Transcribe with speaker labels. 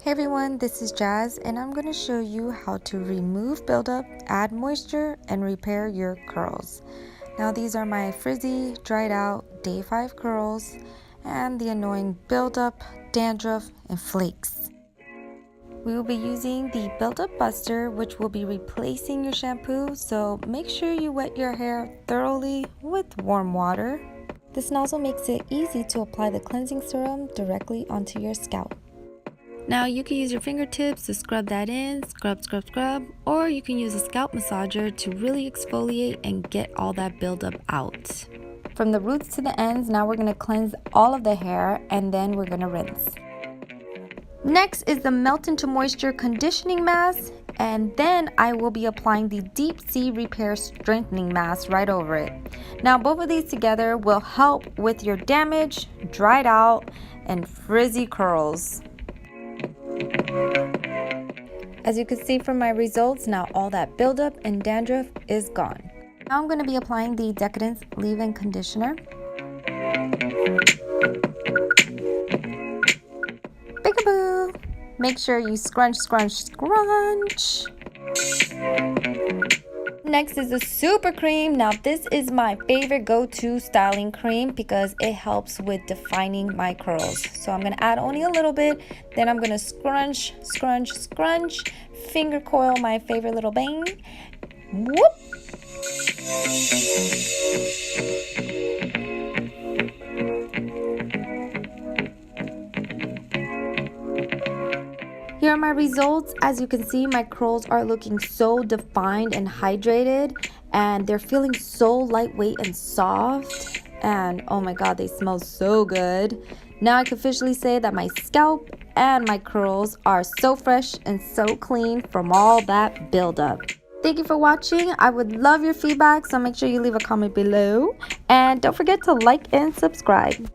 Speaker 1: Hey everyone, this is Jazz and I'm going to show you how to remove buildup, add moisture, and repair your curls. Now these are my frizzy, dried out day 5 curls and the annoying buildup, dandruff, and flakes. We will be using the Buildup Buster, which will be replacing your shampoo, so make sure you wet your hair thoroughly with warm water. This nozzle makes it easy to apply the cleansing serum directly onto your scalp. Now you can use your fingertips to scrub that in, scrub, or you can use a scalp massager to really exfoliate and get all that buildup out. From the roots to the ends, now we're going to cleanse all of the hair and then we're going to rinse. Next is the Melt into Moisture Conditioning Mask, and then I will be applying the Deep Sea Repair Strengthening Mask right over it. Now both of these together will help with your damaged, dried out, and frizzy curls. As you can see from my results, now all that buildup and dandruff is gone. Now I'm going to be applying the Decadence Leave-In Conditioner. Peekaboo! Make sure you scrunch. Next is the Super Cream. Now this is my favorite go-to styling cream because it helps with defining my curls. So I'm going to add only a little bit, then I'm going to scrunch, finger coil my favorite little bang. Whoop! Here are my results. As you can see, my curls are looking so defined and hydrated, and they're feeling so lightweight and soft, and oh my god, they smell so good. Now I can officially say that my scalp and my curls are so fresh and so clean from all that buildup. Thank you for watching. I would love your feedback, so make sure you leave a comment below, and don't forget to like and subscribe.